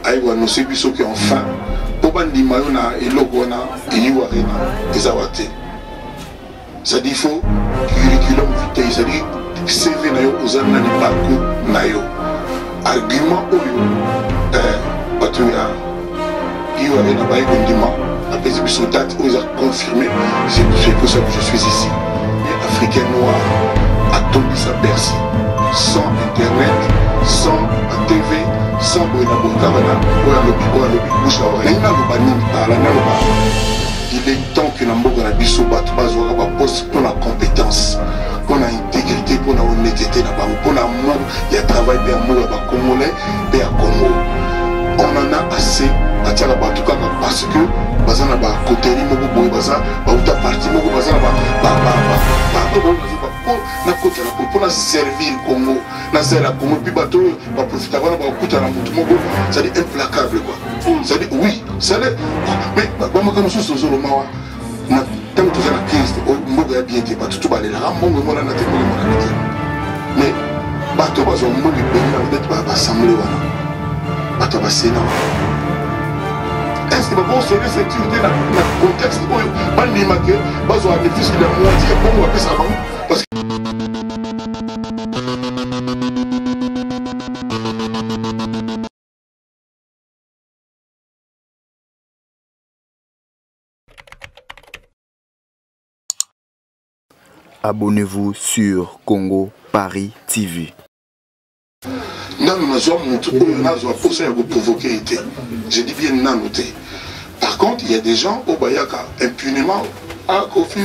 aïwa no sebi so que enfin pour bandi mayona et logona et yuarena et awate. Ça dit faut curriculum vitae, ça dit CV na yo aux années ni parcours na yo. Argument oyo batuya yuarena ba ekondima après ce date où ils ont confirmé c'est pour ça que je suis ici. Les Africains noirs à Tobi sa Bercy, sans internet, sans TV, sans il est temps que Namboga Nabiso Batbazo poste pour la compétence, pour l'intégrité, pour l'honnêteté, pour l'amour, il y a travail pour l'amour à Congolais et à Congo. On en a assez à Tiara Batouka parce que Bazana ba côté Moko Boy Baza, Bauta parti Moko Baza, na côté pour servir le Congo, na servir le Congo, puis bateau, va profiter avant de couper la moto Moko, ça dit implacable quoi. Ça dit oui, ça dit, mais bon, quand nous sommes sur le Mawa, na tant que tu as la crise, Moko a bien été, pas tout balé là, Moko m'a la tête, mais bateau Baza, Moko est bien, peut-être pas assemblé voilà, bateau Baza est-ce que vous savez sécurité dans le contexte où pas ni marqué, pas au bénéfice de la moitié, bon, on va faire ça parce que abonnez-vous sur Congo Paris TV. Non, nous avons pour ça vous provoquer. Je dis bien nanoté. Par contre, il y a des gens au Bayaka impunément. Ah, Kofi,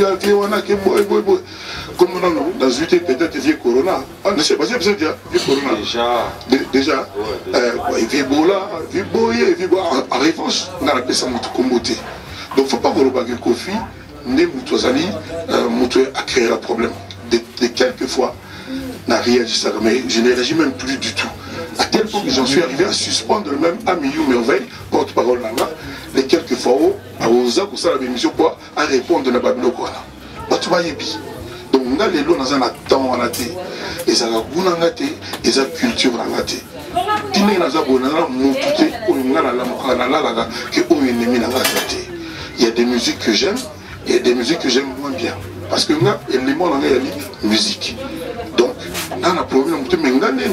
comme dans une peut-être vieux Corona. Ah, ne sais pas si vous avez vieux Corona. Déjà. Il vit Bola, il vit Boye, il vit en réponse, on a appelé ça Moutokomboté. Donc, il ne faut pas que le bagage Kofi, né Moutouazali, Moutou a créé un problème. De quelques fois, n'a réagi ça, mais je ne réagis même plus du tout. À tel point que j'en suis arrivé à suspendre le même Amiyou Merveille, porte-parole là, les quelques fois à Oza, pour ça la émission, quoi, à répondre à Babylone. Donc, on a les lots dans un temps en athée, et ça a goût en athée, et ça culture en athée. Il y a des musiques que j'aime, et il y a des musiques que j'aime moins bien. Parce que là, il y a des mots dans la musique. Donc, on a un problème, mais on a des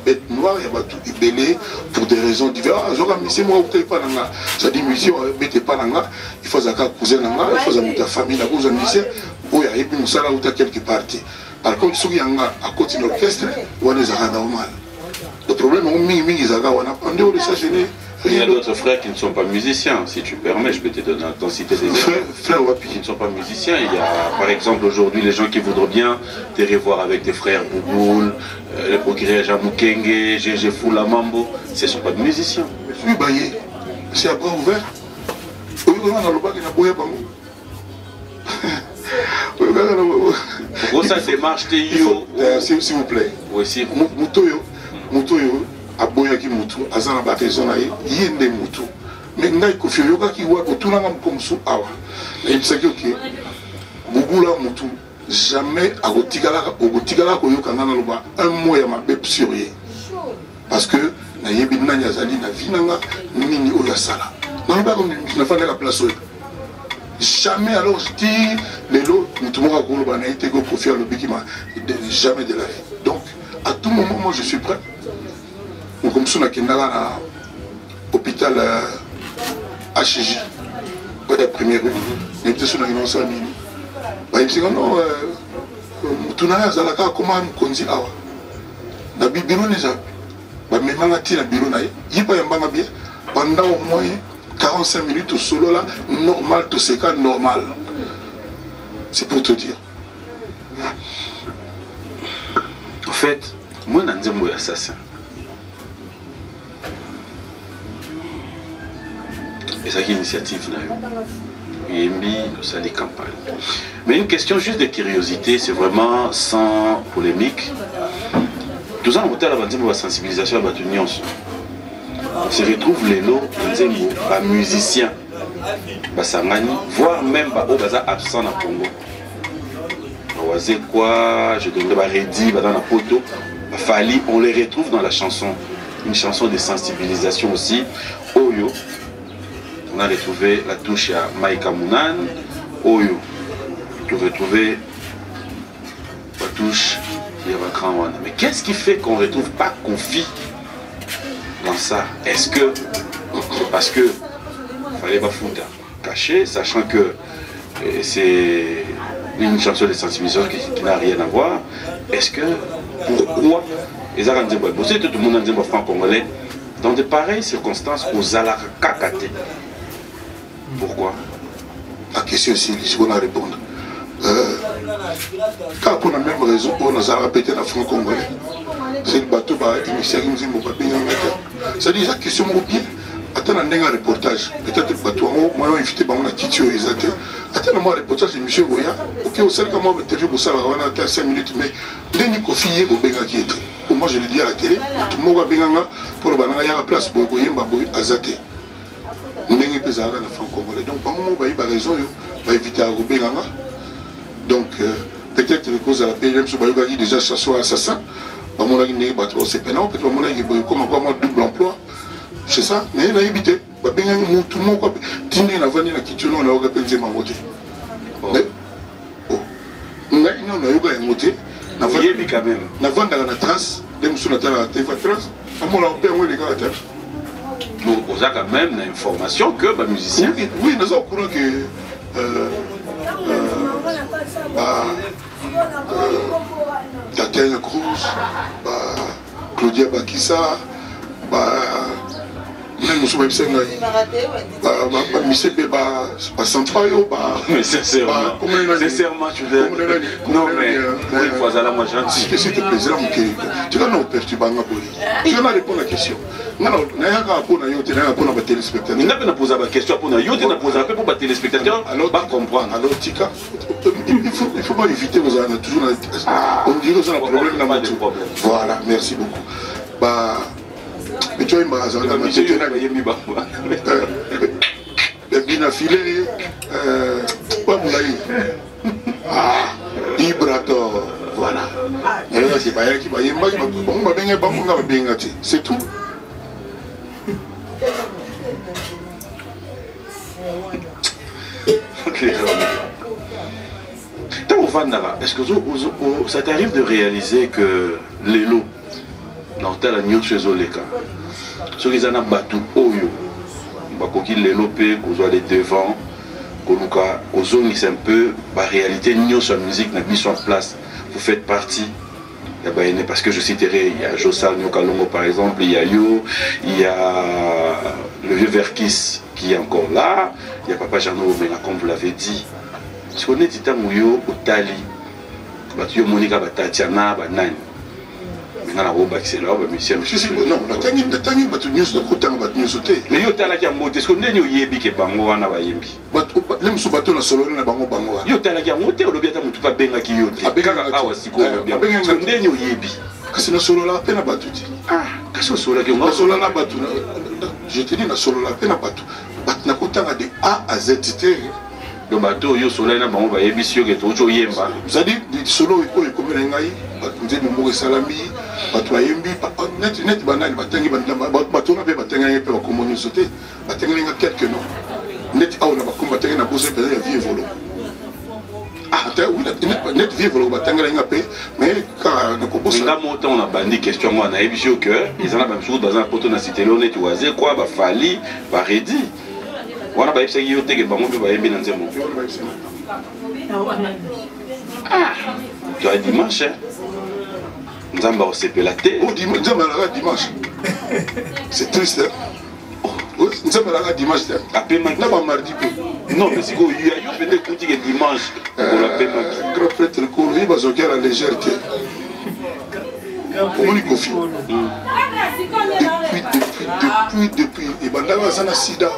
bêtes noires, il y a tout belé pour des raisons diverses. C'est moi, vous n'êtes pas dans la. Ça dit, monsieur, vous n'êtes pas dans la. Il faut que cousin dans la, il faut que ta famille, la cause de musicien, ou il y a une salle où tu as quelques parties. Par contre, si il y a à côté de l'orchestre, on est à normal. Le problème, c'est qu'on dehors de ça, il y a d'autres frères qui ne sont pas musiciens, si tu permets, je peux te donner la citer des frères qui ne sont pas musiciens. Il y a par exemple aujourd'hui les gens qui voudraient bien te revoir avec tes frères Bouboul, le progrès Jean Mukenge, Gégé Foula Mambo, ce ne sont pas de musiciens. Oui, baillé, c'est à bras ouverts. Pourquoi ça démarche s'il vous plaît. Oui, si. Moutoyo. Aboyaki mutu azana ba raison na yende mutu mais ngai ko fio yoka ki wa ko tunanga mkomsu awa et c'est que bugula mutu jamais agotigala ko yoka ngana loba un mot ya mabe sur ye parce que na yebi nanya zali na vinanga nini o ya sala na ba ko na fanda la place jamais alors je dis les lots mutu mo ko loba na été ko faire le bikima jamais de la vie. Donc à tout moment moi je suis prêt. Comme ça, on a à l'hôpital HJ, pour la première rue. On a sur la réunion. On a dit non, tu n'as pas à comment on dit ah. Na bibiro les a. Mais mangati na biro na y pas yamba bien. Pendant au moins 45 minutes au solo là, normal, tout c'est cas normal. C'est pour te dire. En fait, moi, je suis un assassin. Et ça, c'est une initiative. Il y a des campagnes. Mais une question juste de curiosité, c'est vraiment sans polémique. Tout ça, on a la sensibilisation à l'union. On se retrouve les lots, les musiciens, voire même les absents dans le Congo. Quoi, je donnerai Reddy dans la photo. On les retrouve dans la chanson. une chanson de sensibilisation aussi. Oyo, on a retrouvé la touche à Maïka Mounan. Oyo, tu retrouves la touche de Bakran Wana. Mais qu'est-ce qui fait qu'on ne retrouve pas Kofi dans ça? Est-ce que c'est parce que fallait pas foutre caché, sachant que c'est une chanson de sensibilisation qui n'a rien à voir? Est-ce que pourquoi les Arabes tout le monde en dit franc-congolais dans de pareilles circonstances aux Alakakate? Pourquoi? La question aussi, je vais répondre. Quand on a même raison, on a répété la franc-congolais. C'est le bateau qui c'est déjà question bien. Attends, on a un reportage. Peut-être que le bateau, moi, on a invité à Titio et Zate. Attends, on a un reportage de M. Goya. Ok, au sein de moi, interview pour ça, on a atteint 5 minutes, mais Denis Kofi est au Benga qui est. Moi, je le dis à la télé, tout le monde va Benga pour le Bananga, il y a la place pour Goya, à Zate. On a un peu de franc-congolais. Donc, par moment, il y a raison, il va éviter à Benga. Donc, peut-être que cause à la PLM, ce Bayoga déjà chasseur assassin. Par moment, il y a c'est pénal, peut-être qu'il y a un double emploi. C'est ça, mais il a évité. Tout le monde a dit que la vanille a quitté, on a organisé ma montée. On a monté. On a quand même. On a vendu dans la trace, les moussous dans la trace. On a permis les gars à terre. Donc, on a quand même l'information que les musiciens. Oui, nous sommes au courant que. Tatiana Cruz, Claudia Bakissa, même si je sincèrement, tu veux. Non, mais une fois à la moi gentil. Qu'est-ce que tu peux dire? Tu vas nous perturber. Tu vas répondre à la question. Non, non, il n'y a pas de téléspectateurs. Il n'y a pas de poser la question pour nous. Il y a pas de pour les téléspectateurs. Alors, pas comprendre. Alors, Tika, il faut pas éviter. On dirait que vous avez un problème dans votre problème. Voilà, merci beaucoup. Mais tu vois, il m'a bien affilé. Vibrator. Voilà. C'est pas elle qui va y aller. C'est tout. Est-ce que ça t'arrive de réaliser que les lots dans tel news chez Oleka, ceux qui ont battu Oyo, qui les lopé, qu'on soit les devants, qu'on zonise un peu, la réalité news sur la musique n'a mis sur place, vous faites partie. Parce que je citerai, il y a Jossal Nyokalongo par exemple, il y a Yo, il y a le vieux Verkis qui est encore là, il y a Papa Jano Obenga comme vous l'avez dit. Si on est dit à Mouyo, au Tali, Batio Monika Batatiana, Banani. Maintenant, on va c'est là, mais c'est non, la tangi batu news de côté en batu news hotel. Mais yo tala qui a monté, est-ce qu'on est yo yebi ke bango wana ba yembi. Même sous bateau na solo na bango bango. Yo tala qui a monté, on bien ta mutu pas benga ki yo. Abeka awa siko bien. Est-ce qu'on est yo yebi. Kasi na solo la peine batu ti. Ah, kasi solo ki na solo la batu. Je te dis na solo la peine batu. Batu na côté de A à Z t. Le bateau yo solo na bango ba yebi si yo ke to yemba. Ça dit solo ko comme ngai, batu nzembe mo salami. Bato ayembi net banani batangi bato na pe batangi pe bakomoni sauté batangi nga quelques noms net aw na bakomba batangi na bosse pe ya vie volo ah oui net vie volo batangi nga pe mais ka na ko bosse nga monta on a bandi question moi na ebisio que ils en a même chose dans un poto na cité là net oisé quoi ba fali ba redi wana ba ebisaki yo teke bango pe ba yembi na nzemo ah tu as dimanche Nzamba au CPLAT. Oh, dimanche. C'est triste, hein? Nzamba dimanche. Après, maintenant, mardi. Non, mais c'est qu'il y a peut-être que dimanche. Grand prêtre, le cours, il va se faire la légèreté. On y confie. Depuis. Et Bandava Zana Sida.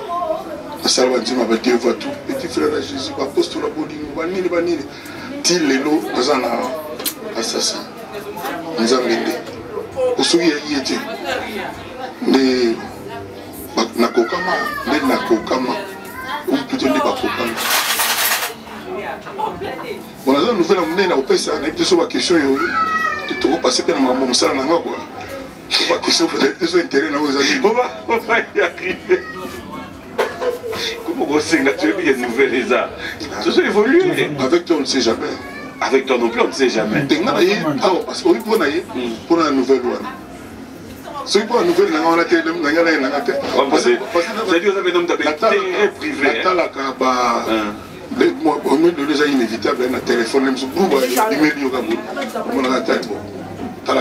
Salvatine m'a dit, va tout. Petit frère à Jésus, apostole à Bodine, Banini. Til Lelo, Zana assassin. Nous avons aidé. Pour ceux qui y étaient, les Nakokama, ou plutôt les Bakokama. Bon, la nouvelle amenée à Opesa, on a été sur la question, tu te repasses par ma maman, ça n'a pas. On va y arriver. Comment on sait que tu es nouvelles ça? Tout ça évolue. Avec toi, on ne sait jamais. Avec toi non plus, on ne sait jamais. Parce qu'on pour la nouvelle loi. C'est pour la nouvelle, on a télé, on a télé. C'est-à-dire que vous avez un homme d'intérêt privé. On est déjà inévitable, un téléphone, même si vous avez un numéro, on a un téléphone. On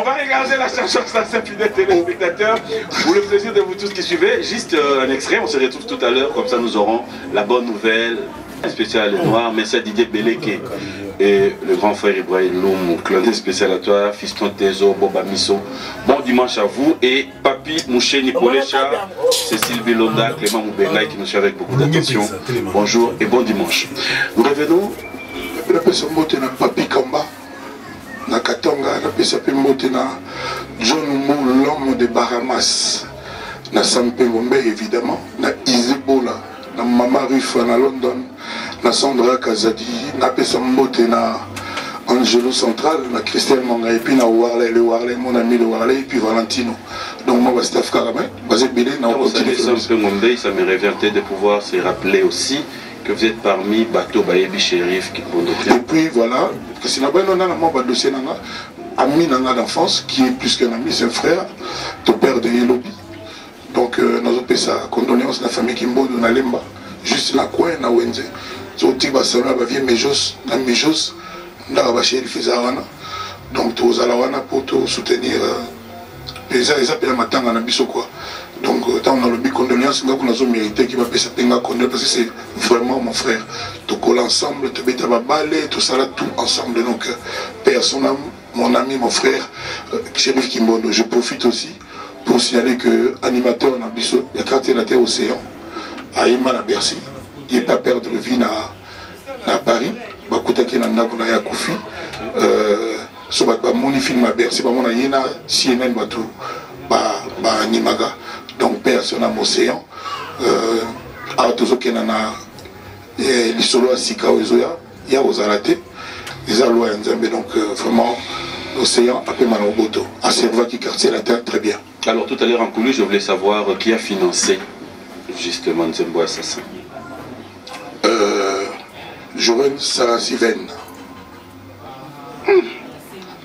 va regarder la chanson, ça c'est fidèles téléspectateurs. Pour le plaisir de vous tous qui suivez, juste un extrait, on se retrouve tout à l'heure, comme ça nous aurons la bonne nouvelle. Spécial noir, merci à Didier Beleke et le grand frère Ibrahim Loum, clin spécial à toi, Fiston Tezo, Boba Misso. Bon dimanche à vous et Papi Moucheni Polecha, Cécile Bilonda, Clément Moubenga qui nous suit avec beaucoup d'attention. Bonjour et bon dimanche. Nous revenons. Papi Kamba, na Katonga, na John Mou, l'homme de Bahamas, na Sampé Gombe évidemment, na Isebola, na Mama Rufa na London, na Sandra Kazadi, na Pesambote na Angelo Central, na Christelle Manga, et puis na Warley, le Warley, mon ami le Warley, et puis Valentino. Donc moi, Steph Karamé, basé Bélé, na Sampé Gombe, ça me révertait de pouvoir se rappeler aussi que vous êtes parmi Bateau Bayebi Shérif qui et puis voilà, que c'est là-bas, on a un dossier ami d'enfance qui est plus qu'un ami, c'est un frère, ton père de Yelobi. Donc, nous avons fait sa condoléance de la famille Kimbo de Nalemba, juste la coin, na Wenze. Zoti Barcelona, ba vie Mejos, na Mejos, na Rabaché, Fezarana. Donc, tous à la wana pour soutenir les appels matin à Nabiso quoi. Donc, quand on a le but condoléance, nous avons mérité qui va payer sa peine à condoléance parce que c'est vraiment mon frère. Tout colle ensemble, tout bête à balai, tout ça là, tout ensemble. Donc, personne, mon ami, mon frère, Chérif Kimbondo, je profite aussi pour signaler que animateur dans Bisso, il y a quartier de la Terre Océan, à Iman à Bercy, il n'est pas perdre de vie à Paris, Bakutaki Nanda Kuna Koufi, sur mon film à Bercy, mon Ayena, CNN Batou, Nimaga, donc personne à Océan, à Tozo Kenana, l'Isolo à Sika Ozoya, il y a aux Araté, les Alois Nzambe, donc vraiment, l'Océan a fait Manoboto, à Serva qui quartier la Terre, très bien. Alors tout à l'heure en coulisses, je voulais savoir qui a financé justement Nzembo Assassin. Joven Sarah Steven.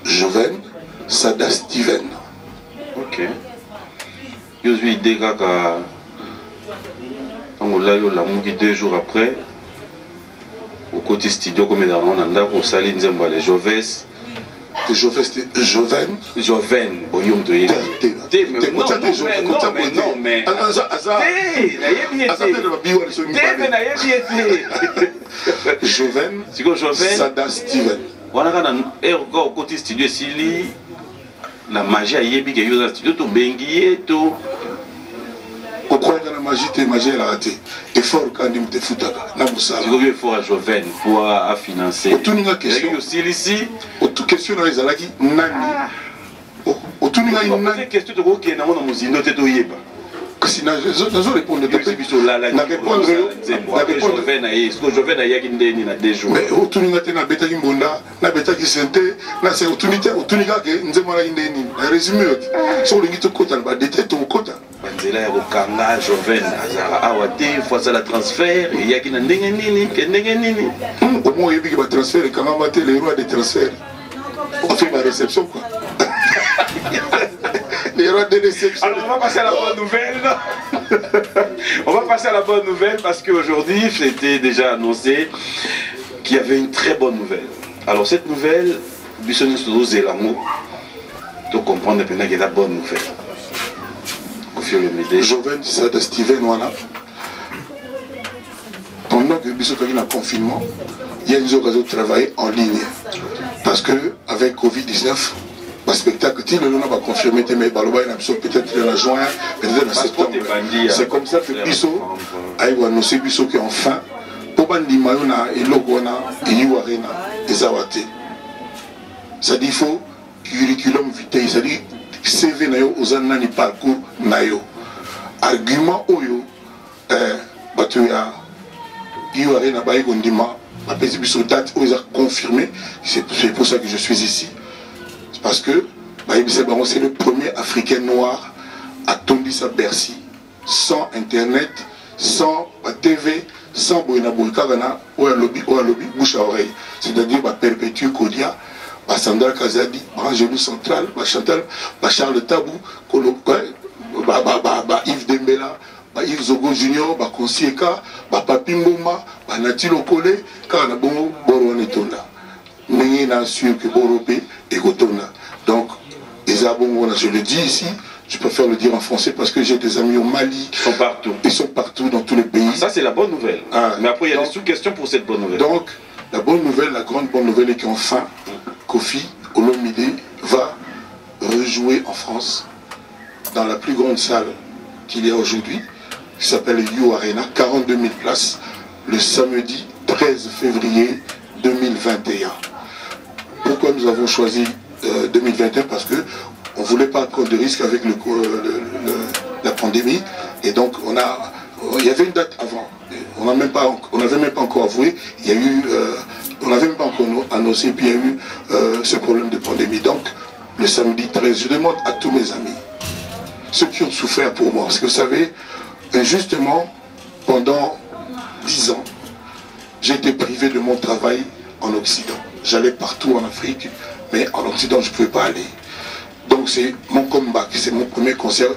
Joven Sada Steven. Ok. Je suis déjà on l'a eu 2 jours après. Au côté studio comme on a au Saline Nzembo les Joves. Joven, Boyum de Yéli. Non, mais. Joven, Sada Steven. On a un côté studio ici, la magie à Yébi qui est dans le studio, tout benguier, tout. Pourquoi la magie elle a raté? Effort quand il me fout à la moussala. Tu veux effort à Joven pour financer. Tout n'y a question. Aussi ici. Toute question dans les alaki, nani. Tout n'y a une question de quoi qui est dans mon musine, tu es au Yéba. Si nous répondons de mais tout n'y a pas de bêta qui mbonda, na bêta qui sente, na c'est tout n'y a que nous avons la résumé. Sur le guide côté, bah détail ton côté. Banzela ya kokanga Joven azara awate fois la transfert il y a qui na ndenge nini au moins il y a des transferts quand on va les rois des transferts on fait ma réception quoi. Les rois des réceptions. Alors on va passer à la bonne nouvelle. On va passer à la bonne nouvelle parce qu'aujourd'hui c'était déjà annoncé qu'il y avait une très bonne nouvelle. Alors cette nouvelle Bissonne Souzé l'amour tu comprends maintenant qu'il y a la bonne nouvelle. Joven Sada Steven voilà. Pendant que Bissot a eu un confinement, il y a une occasion de travailler en ligne. Parce que avec Covid-19, le spectacle, il n'a pas confirmé, mais peut-être en juin, peut-être en septembre. C'est comme ça que Bissot a annoncé Bissot qu'enfin, pour Bandi Mayona et Logona et Yuarena et Zawate. Ça dit qu'il faut curriculum vitae, ça dit CV nayo ozana ni parcours nayo argument oyo batu ya iware na bayi kondima paisible sur date où ils ont confirmé. C'est pour ça que je suis ici. C'est parce que c'est le premier Africain noir à Tondis à Bercy, sans internet, sans TV, sans Boina Boukagana, ou un lobby, bouche à oreille. C'est-à-dire Perpétue Kodia, Sandra Kazadi, Angelou Central, Chantal, Charles Tabou, Yves Dembela, Yves Zogo Junior, Konsieka, Papi Mboma, Nati Lokole, car on a bon Boron et Tonda. Mais il y a sûr que Boropé et Gotonda. Donc, je le dis ici, je préfère le dire en français parce que j'ai des amis au Mali. Ils sont partout. Ils sont partout dans tous les pays. Ça, c'est la bonne nouvelle. Mais après, il y a des sous-questions pour cette bonne nouvelle. Donc, la bonne nouvelle, la grande bonne nouvelle est qu'enfin, Kofi Olomide va rejouer en France dans la plus grande salle qu'il y a aujourd'hui, qui s'appelle You Arena, 42 000 places, le samedi 13 février 2021. Pourquoi nous avons choisi 2021? Parce que on ne voulait pas prendre de risque avec la pandémie, et donc il y avait une date avant. On n'avait même pas encore avoué, il y a eu, on n'avait même pas encore annoncé, puis il y a eu ce problème de pandémie. Donc, le samedi 13, je demande à tous mes amis, ceux qui ont souffert pour moi, parce que vous savez, injustement, pendant 10 ans, j'ai été privé de mon travail en Occident. J'allais partout en Afrique, mais en Occident, je ne pouvais pas aller. Donc, c'est mon comeback, c'est mon premier concert.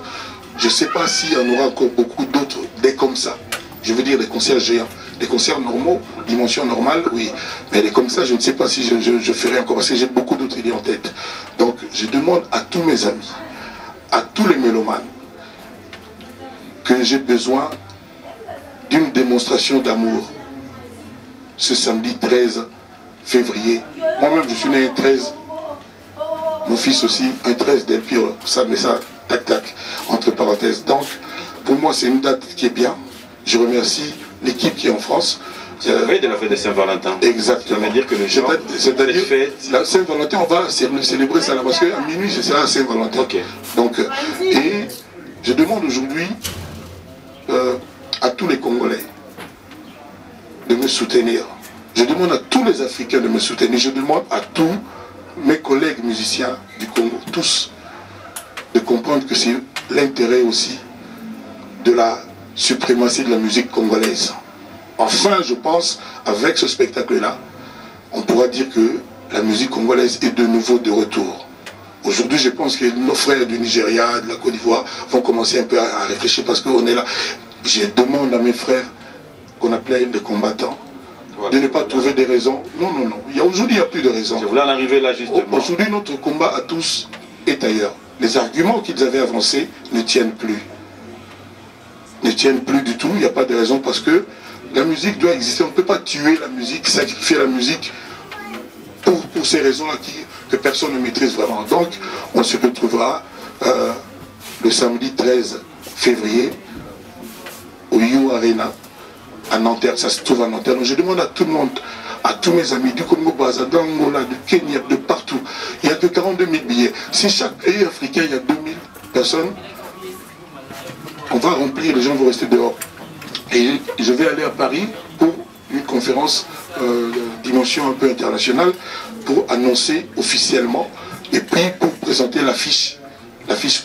Je ne sais pas s'il y en aura encore beaucoup d'autres, des comme ça. Je veux dire des concerts géants, des concerts normaux, dimension normale, oui. Mais des comme ça, je ne sais pas si je ferai encore, parce que j'ai beaucoup d'autres idées en tête. Donc, je demande à tous mes amis, à tous les mélomanes, que j'ai besoin d'une démonstration d'amour ce samedi 13 février. Moi-même, je suis né un 13, mon fils aussi, un 13 d'El Pire, ça, mais ça, tac, tac, entre parenthèses. Donc, pour moi, c'est une date qui est bien. Je remercie l'équipe qui est en France. C'est la veille de la fête de Saint-Valentin. Exactement. Ça veut dire que le genre, c'est-à-dire la Saint-Valentin, on va célébrer ça là, parce qu'à minuit, c'est ça la Saint-Valentin. Okay. Donc, et je demande aujourd'hui à tous les Congolais de me soutenir. Je demande à tous les Africains de me soutenir. Je demande à tous mes collègues musiciens du Congo, tous, de comprendre que c'est l'intérêt aussi de la suprématie de la musique congolaise. Enfin, je pense, avec ce spectacle-là, on pourra dire que la musique congolaise est de nouveau de retour. Aujourd'hui, je pense que nos frères du Nigeria, de la Côte d'Ivoire, vont commencer un peu à réfléchir parce qu'on est là. Je demande à mes frères qu'on appelait des combattants de ne pas trouver des raisons. Non, non, non. Aujourd'hui, il n'y a plus de raisons. Je voulais en arriver là justement. Aujourd'hui, notre combat à tous est ailleurs. Les arguments qu'ils avaient avancés ne tiennent plus. Ne tiennent plus du tout. Il n'y a pas de raison parce que la musique doit exister. On ne peut pas tuer la musique, sacrifier la musique pour ces raisons-là que personne ne maîtrise vraiment. Donc, on se retrouvera le samedi 13 février au You Arena à Nanterre. Ça se trouve à Nanterre. Donc, je demande à tout le monde, à tous mes amis du Congo-Brazza, d'Angola, de Kenya, de partout. Il n'y a que 42 000 billets. Si chaque pays africain, il y a 2 000 personnes, on va remplir, les gens vont rester dehors. Et je vais aller à Paris pour une conférence de dimension un peu internationale pour annoncer officiellement et puis pour présenter l'affiche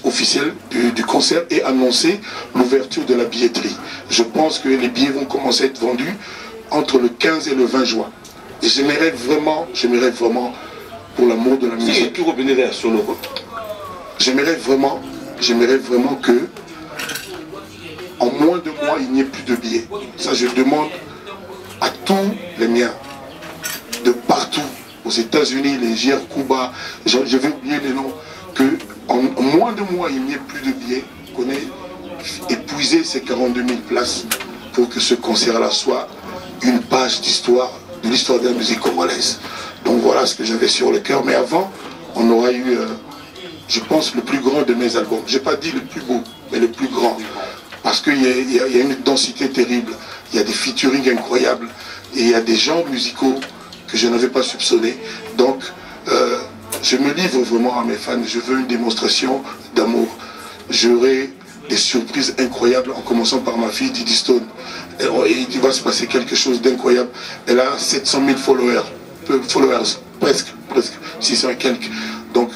officielle du concert et annoncer l'ouverture de la billetterie. Je pense que les billets vont commencer à être vendus entre le 15 et le 20 juin. Et j'aimerais vraiment, pour l'amour de la musique, j'aimerais vraiment que en moins de mois, il n'y ait plus de billets. Ça, je demande à tous les miens, de partout, aux États-Unis, les GR, Cuba, je vais oublier les noms, qu'en moins de mois, il n'y ait plus de billets, qu'on ait épuisé ces 42 000 places pour que ce concert-là soit une page d'histoire, de l'histoire de la musique congolaise. Donc voilà ce que j'avais sur le cœur. Mais avant, on aura eu, je pense, le plus grand de mes albums. Je n'ai pas dit le plus beau, mais le plus grand. Parce qu'il y a une densité terrible, il y a des featuring incroyables, et il y a des genres musicaux que je n'avais pas soupçonnés. Donc, je me livre vraiment à mes fans, je veux une démonstration d'amour. J'aurai des surprises incroyables, en commençant par ma fille Didi Stone. Et il va se passer quelque chose d'incroyable. Elle a 700 000 followers, presque 600 et quelques. Donc,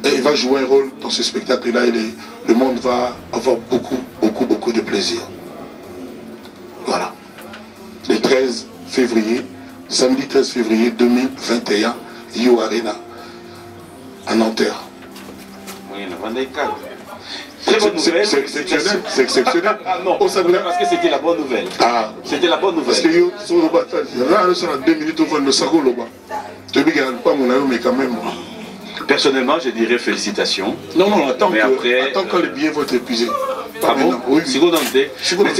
elle va jouer un rôle dans ce spectacle-là et le monde va avoir beaucoup de plaisir. Voilà. Le 13 février, samedi 13 février 2021, Yo Arena, à Nanterre. Très bonne nouvelle. C'est exceptionnel. C'est exceptionnel. Ah non, parce que c'était la bonne nouvelle. Ah. C'était la bonne nouvelle. Parce que yo, sur le bataille, là, on a 2 minutes, on va le saco là-bas. Tu ne regardes pas mon avis, mais quand même. Personnellement, je dirais félicitations. Non, attends mais attends quand les billets vont être épuisés. Ah bon? Oui.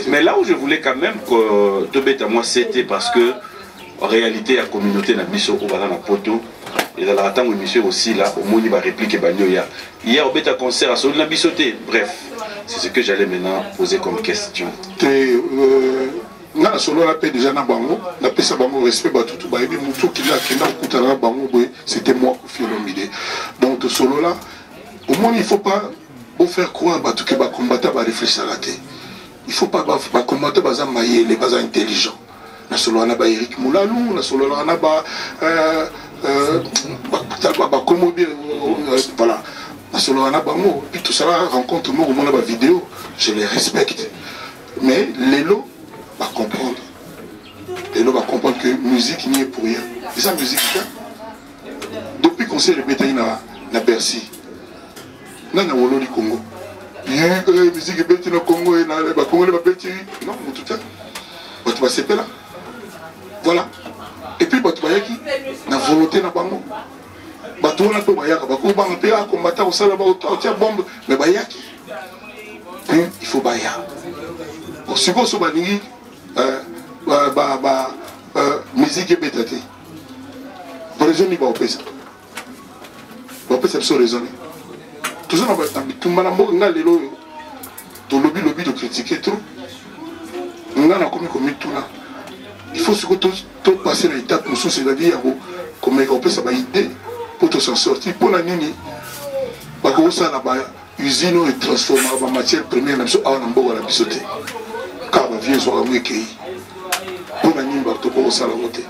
Mais là où je voulais quand même que Tobet à moi c'était parce que en réalité la communauté n'a mis au bas dans la poto et dans la temps où monsieur aussi là au moins il va répliquer banyoya. Hier au bêta concert à Solina Bissoté. Bref, c'est ce que j'allais maintenant poser comme question. Nga solo la paix déjà na bango, la paix ça bango respect ba tout ba ebi mutu qui là qui na kutana bango boy, c'était moi qui fais l'idée. Donc solo là, au moins il faut pas faire croire ba tout que ba combattre ba réfléchir à la tête. Il faut pas ba combattre ba za mailler les ba intelligents. Na solo na ba Eric Moulalou, na solo na ba comment bien voilà. Na solo na bango, puis tout ça rencontre moi au moins ba vidéo, je les respecte. Mais les lots va comprendre. Et l'on va comprendre que musique n'y est pour rien. Et ça, musique, depuis qu'on s'est répété na Bercy, na Wolo du Congo. Musique est bêtée au Congo et na Congo n'est pas bêtée. Non, tout ça. Tu vas s'épeler là. Voilà. Et puis, tu vas qui na volonté na bango. Tu vas pas bayaka. Tu vas pas combattre au sol, tu vas bombe. Mais bayaki. Il faut bayaka. Si vous avez musique est bêtée. Pour raisonner, il va ça. Il va ça pour raisonner. Tout ça, tout le monde a le lobby de critiquer trop. On a commis tout là. Il faut surtout passer l'étape, c'est-à-dire qu'on peut ça idée pour s'en sortir. Pour la nuit, ça usine et transformer en matière première, même si on a un la bisoté. Car ma vie soit un pays. Pour la nuit, on va se la monter.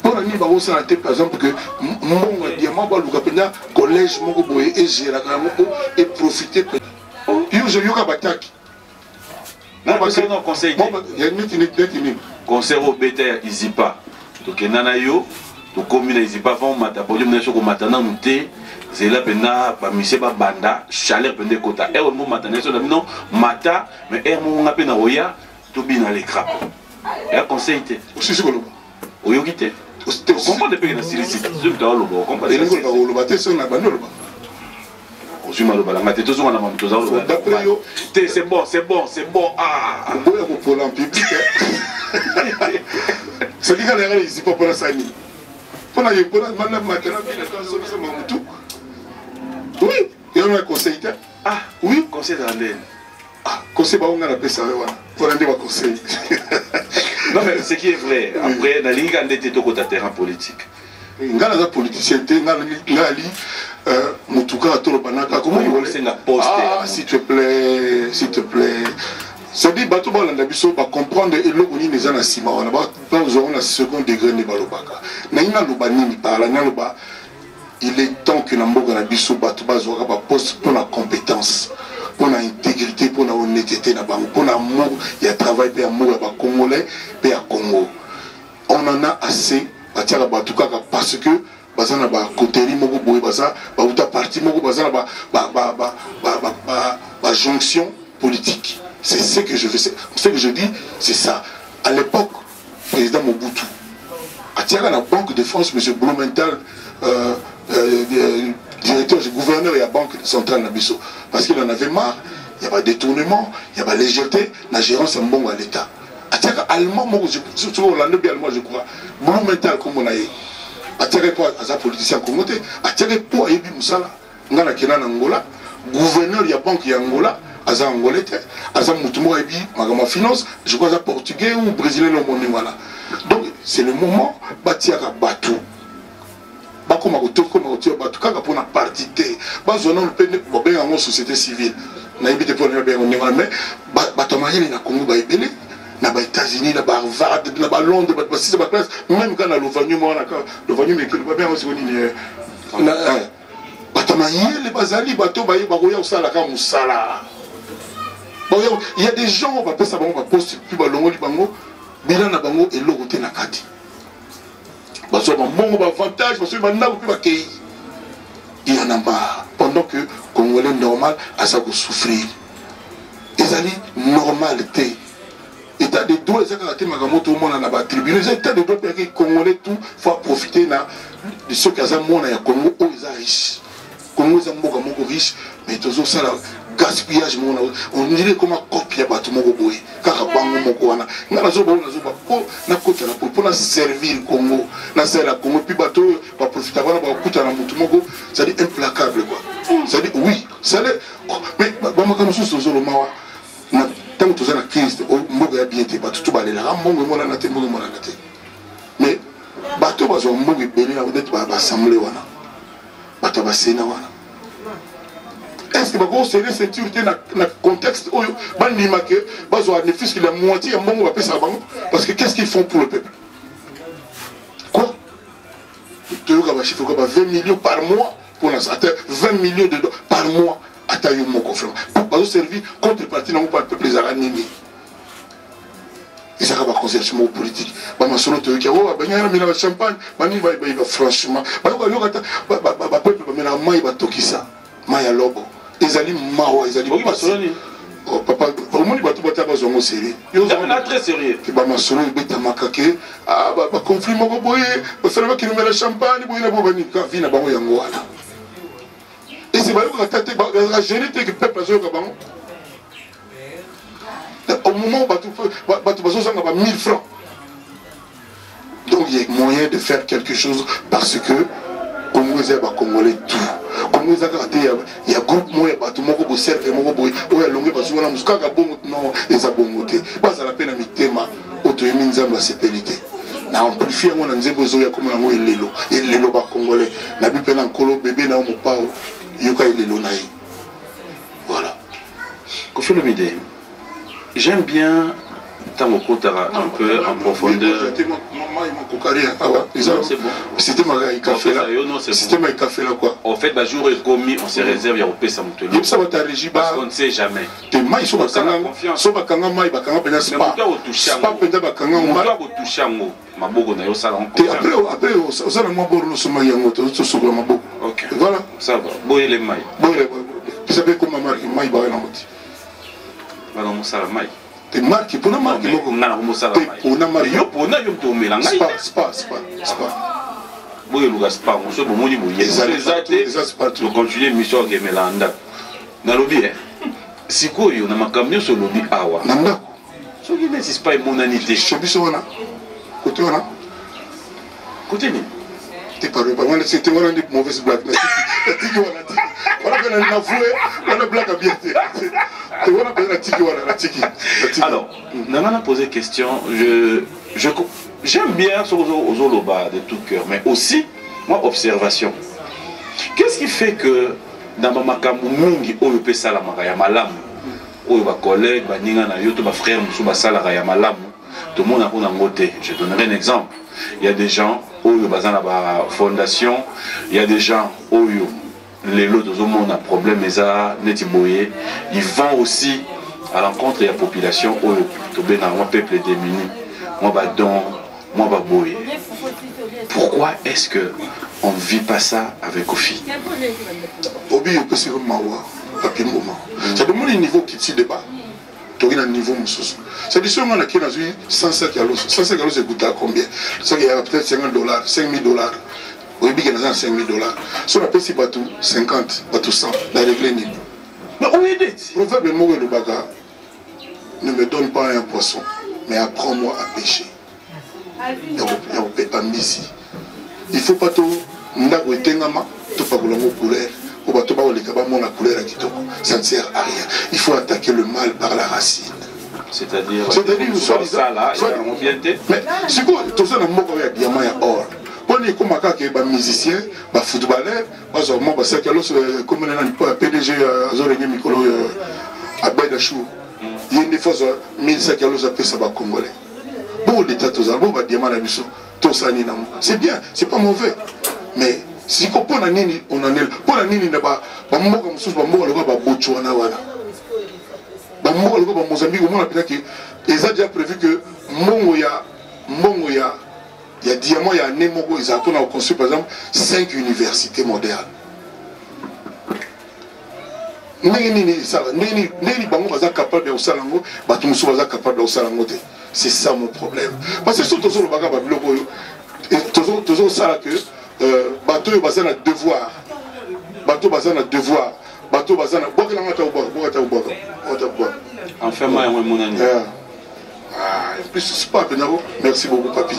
Pour la nuit, on va se la monter, par exemple, que mon diamant va le collège, mon boy, et j'ai la gamme et profiter. Je vais batak. Non, parce que non, conseil. Il y a une minute. Conseil au bétail, ils y pas. Donc, Nanayo, le commune, ils y pas, vont mater. Pour dire que maintenant, nous sommes. C'est là que monsieur banda chaleur pendant kota et on matin non mata mais on a peine roya tout bien dans les crapes et conseil était aussi c'est quoi au yogité on comprend depuis la silicite je me dois le bon comprendre et le bateau c'est na banol on suit mal la maté tous on a même tous d'après yo c'est bon ah on peut pour en public c'est qu'il y a ici pas pour la sani pour la maintenant maintenant bien tout. Oui, il y a un conseil. Ah, oui, conseil dans l'aile. Ah, conseil, on a appelé ça. Pour aller au conseil. Non, mais ce qui est vrai, après, la Ligue a été au terrain politique. Il y a des politiciens, il y a des Moutouka, Tolobanaka. Comment ils vont laisser la poste? Ah, s'il te plaît, s'il te plaît. C'est-à-dire, bateau va comprendre et l'eau on est en ciment. On va pas besoin de second degré de balobaka. Naïna lobanini par la naloba. Il est temps que Namboga na biso bato bazwaka ba poste pour la compétence, pour la intégrité, pour la honnêteté na bango, pour l'amour, il y a travail pour l'amour à Congolais, pour à Congo. On en a assez batia la bato kaka parce que bazana ba côté moko boye baza ba uta parti moko bazana ba jonction politique. C'est ce que je veux, ce que je dis, c'est ça. À l'époque, président Mobutu, à Tiara la Banque de France, M. Blumenthal, directeur, gouverneur et la Banque centrale Nabiso, parce qu'il en avait marre, il y avait détournement, il y avait légèreté, la gérance est bon à l'État. À Tiara allemand, surtout hollandais allemand, je crois, Blumenthal comme on a eu. À Tiara pour un politicien congolais, à Tiara pour Ebi Moussala, Ngana Kenan Angola, gouverneur de la Banque Angola. Aza angolais, aza mutumo ebi magama finance, je crois aza portugais ou brésilien le monde voilà. Donc c'est le moment batiaka batu. Bako makoto ko makoto batu kaka pona partité. Bazona le peine bobenga mo société civile. nayebi te pour na bien on mais bato mayele na Congo ba ebele na ba États-Unis na ba Harvard na ba Londres ba six ba classe même quand na Lovagnu moi na Lovagnu mais que ba bien aussi on na bato mayele bazali bato ba koya osala ka musala. Bon, il y a des gens, on va passer à poste plus balongo libango, bilan na bango et l'autre na kati. Parce que bon avantage, parce que maintenant on peut accueillir. Il y en a marre. Pendant que Congolais normal a ça pour souffrir. Ils allaient normalité. État de droit, ils ont magamoto tout le monde en a tribune. Les états de droit que Congolais tout faut profiter de ceux qui ont monde à Congo où ils sont riches. Congo ils sont riches, mais tous ça là. Gaspillage on dirait comme un copie à bateau moko boy car bango moko wana na zo po na kota na pour na servir Congo na sert la Congo puis bateau va profiter wana ba kuta na mutu moko ça dit implacable quoi ça dit oui ça mais ba makano so zo lo mawa na tant que na crise mboga ya bien te bateau tout balela mbongo mona na te mbongo mona na te mais bateau ba zo mbongo belé na peut-être ba assemblée wana bateau ba sena wana. Est-ce que vous avez sécurité dans le contexte où vous avez la moitié de mon parce que qu'est-ce qu'ils font pour le peuple? Quoi? 20 millions par mois pour l'instant. 20 millions de dollars par mois à tailler mon conflit. Pour servir contrepartie dans le peuple les Aranimi. Ils ont pas conception politique. Bah ma solo te qui oh bah il y a un champagne, bah il va franchement. Bah le peuple va mettre maille va toquer ça. Maille à lobo. Ils allaient marrer, ils allaient passer. Oh papa, au moins ils battent pas zongo sérieux. Ils sont très sérieux. Bah ma solo il bête makake. Ah bah conflit moko boye. Bah ça va qu'il nous met le champagne, boye na boba ni kafi na bango yango wana. Et c'est pas eux qui tâté la génétique que peuple azo ka bango. Au moment où bateau bazo zanga ba 1000 francs. Donc il y a moyen de faire quelque chose parce que Congolais ba Congolais tout. Congolais il y a groupe moyen bateau moko bo serve moko boy o ya longue bazo na muska ka bongo non eza bongo te. Baza la peine mitema auto yeminzamba sepelité. Na amplifier ngona nzembo zo ya comme ngo elelo ba Congolais. Na bi pena nkolo bébé na mo pao yoka elelo na yi. Voilà. Kofi Olomide. J'aime bien un peu en profondeur. C'est bon. C'était ma café là. C'était ma café là quoi. En fait, le jour est commis, on se réserve, il y a au pays Samuel. Parce qu'on ne sait jamais. Tes mailles sont confiance. Sont bakanga mailles bakanga pena spa. Spa pena bakanga mailles. On doit toucher un mot. Mabogo na yo sala en après ça na moi borno so mailles yango to so go mabo. OK. Voilà. Ça va. Boye les mailles. Boye. Vous savez comment marquer mailles ba na moti. Voilà mon sala mailles. Te marque pour na marque moko ngana mo sala mailles. Pour na marque. Yo pour na yo to mela ngai. Spa. Boye luga spa mo so bo moni boye. Ezate. To continuer mission ke melanda. Na lobi sikoyo na makamyo so lobi awa. Nanda. So qui n'existe pas une monanité. Chobiso wana. Côté wana. Côté ni. T'es pas moi c'était moi une mauvaise blague. Voilà qu'on a avoué, on a blague à bien. Alors, Nana a posé question. J'aime bien aux Zoloba de tout cœur, mais aussi, moi, observation. Qu'est-ce qui fait que dans ma makamou mungi, on peut salamara ya malamu, ou ma collègue, ma ninga na yoto, ma frère, ma salara ya malamu, tout le monde a un côté. Je donnerai un exemple. Il y a des gens où il y a une fondation, il y a des gens où les lots de monde a problème, ils vont aussi à l'encontre de la population où le peuple est démuni. Moi, boy. Pourquoi est-ce qu'on ne vit pas ça avec Kofi? Obi, on peut se remarquer à un moment. Ça demande un niveau qui tire débat. Tu as un niveau moussous. C'est du seul moment qui a 107 galos. 107 galos, c'est coûté à combien? Ça, il y a peut-être $50, $5,000. Oui, il y a $5,000. Si on appelle si bateau 50, bateau 100, la règle est nulle. Mais on est dit. Proverbe Mouré le bagarre. Ne me donne pas un poisson, mais apprends-moi à pêcher. Il y a un ici. Il ne faut pas tout. Ndago etengama, tout pas pour l'amour couleur. Ça ne sert à rien. Il faut attaquer le mal par la racine. C'est-à-dire, soit ça là, mais c'est quoi? Tout ça, on a diamant et or. On est comme un musicien, un footballeur, comme un PDG à Baydachou. Il y a des fois 1500 kilos à ça va congolais. Bon, l'État, c'est bien, c'est pas mauvais. Mais si on a nini, on en est. Pour la nini, on a Mozambique, ils ont déjà prévu que Mongoya, il y a diamant, il y a Nemogo, ils ont construit par exemple 5 universités modernes. C'est ça mon problème. Parce que surtout sur le bagage, toujours ça que bateau est basé sur devoir. Bateau basé sur devoir. Bateau basé sur enfin, moi, mon ami. En plus, c'est pas Benaro. Merci beaucoup, papi.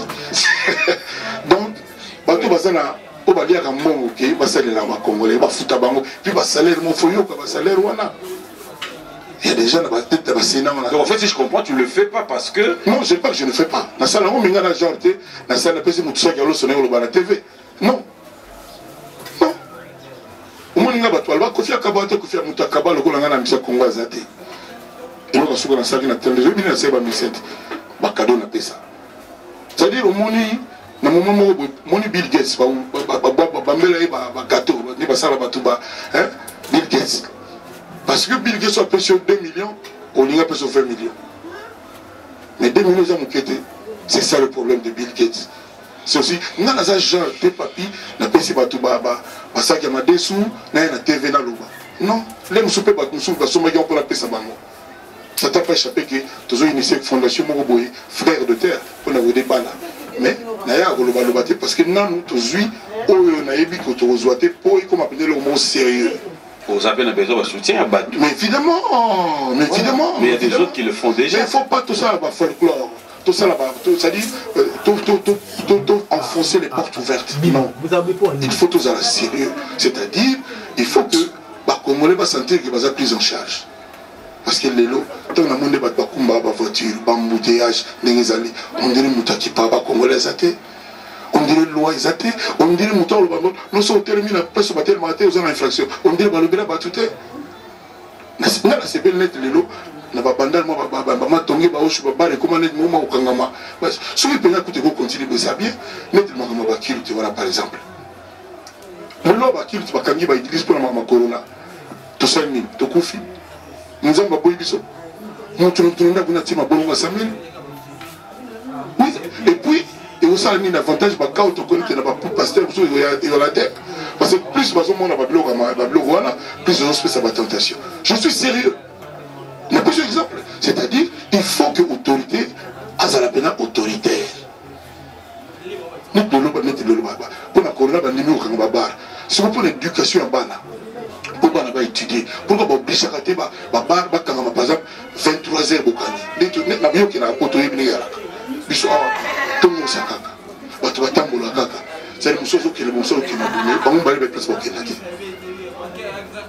Donc, bateau basé sur au balia ka mongo ke ba salaire ma congolais ba futa bango puis ba salaire mon foyo ka ba salaire wana. Il y a des gens dans la tête de la Sénat. Donc en fait, si je comprends, tu ne le fais pas parce que... Non, je ne sais pas que je ne le fais pas. Dans la salle, on a genre été, dans la salle, on a sonné au la TV. Non. Non. Au moins, on a battu. Alors, Kofi Akaba, Kofi Amutakaba, le Golanga, la mission Congo Azate. Et on a souvent dans la salle, on a tellement de gens, on a fait 1700. Bakado, on a fait ça. C'est-à-dire, au moment où, dans le moment où Bill Gates, gâteau, Bill Gates. Parce que Bill Gates a payé sur 2 millions, on y a payé sur 20 millions. Mais 2 millions, c'est ça le problème de Bill Gates. C'est aussi, nous avons un genre de papier, nous avons payé sur parce qu'il y a des sous, nous avons TV dans le bas. Non, les gens ne peuvent pas payer ça. Ça t'a pas échappé que tu as initié une fondation frère de terre pour nous débat là. Mais nous avons parce que nous avons comme appeler le mot sérieux. Vous avez besoin de soutien à Batou. Mais évidemment, mais il y a des autres qui le font déjà. Mais il ne faut pas tout ça là-bas, folklore. Tout ça là-bas, c'est-à-dire tout enfoncer les portes ouvertes. Non. Il faut tout ça là sérieux. C'est-à-dire, il faut que les Congolais va sentir qu'ils vont être pris en charge. Parce que les lots, tant que nous avons des voitures, des embouteillages, on dirait que les Congolais on dirait loi exatée, on dirait mouton le bambou, nous sommes terminés la presse au matin, aux infractions, on dirait que le batouté. C'est bien net les lots, na babandal moi baba tongi ba oshu baba recommandé moi au kangama. Si vous payez coûter vous continuez ça bien, net le magama bakil tu voilà par exemple. Le lot bakil tu bakangi ba utilise pour la mama corona. Tout ça ni to kufi. Nous avons boy biso. Nous tournons na tima bolonga 5000. Oui, et puis et aussi un avantage parce que plus plus de tentation. Je suis sérieux. Il y a plusieurs exemples. C'est-à-dire, il faut que l'autorité ait la peine autoritaire. Pour la corona, si vous prenez l'éducation en bas, pour étudier, pour que vous puissiez faire par exemple 23 heures. Tout le monde s'est kaka. Tu vas tambola kaka. C'est le monsieur qui est le monsieur qui m'a donné. On va aller place pour qu'il n'ait.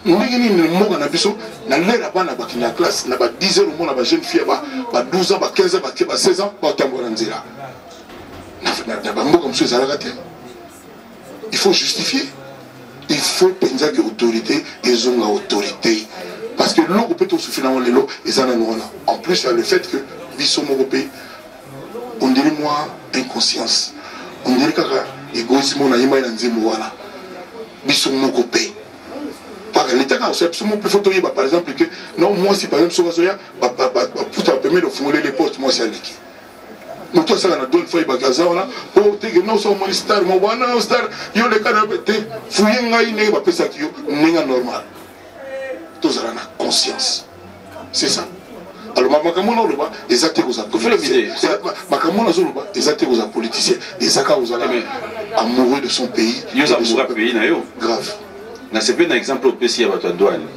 Nous n'avons pas de mots dans la vie. Dans l'air là-bas, dans la classe, on a 10 heures au monde, on a jeune fille, 12 ans, 15 ans, 16 ans, on va tambola nzira. Il faut justifier. Il faut penser que l'autorité est une autorité. Parce que l'eau peut tout souffrir dans les lots et en plus, il y a le fait que Bissau Européen. On dirait moi inconscience. On dirait que l'égoïsme on a imé dans des mots là. Bisous mon copain. Par l'état quand c'est absolument plus photo par exemple que non moi si par exemple sur Soya pour te permettre de fouler les portes moi c'est l'équipe. Nous toi ça on a deux fois bagaza on a oh t'es que non c'est mon star mon wana star yo le cas de fouiller ngai ne ba pesa ki yo ninga normal. Tous ça na conscience. C'est ça. Alors, Makamona, les actes aux politiciens, les actes aux politiciens, les actes aux amoureux de son pays. Ils sont amoureux du pays, grave. C'est un exemple au PC à la douane.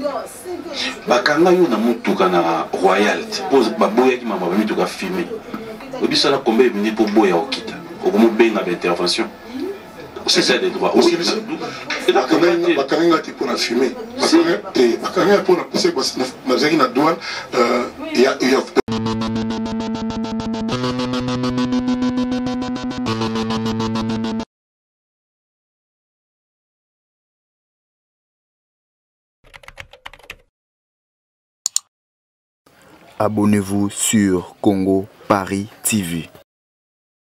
Bakanga yo na mutuka na royalty. Pose baboya qui m'a mis tout filmer. Obi sala combien de minutes pour boya okita. Au moment ben na intervention. C'est ça des droits. Aussi Bakanga te pour la filmer. Bakanga pour la pousser parce que na douane il y a Abonnez-vous sur Congo Paris TV.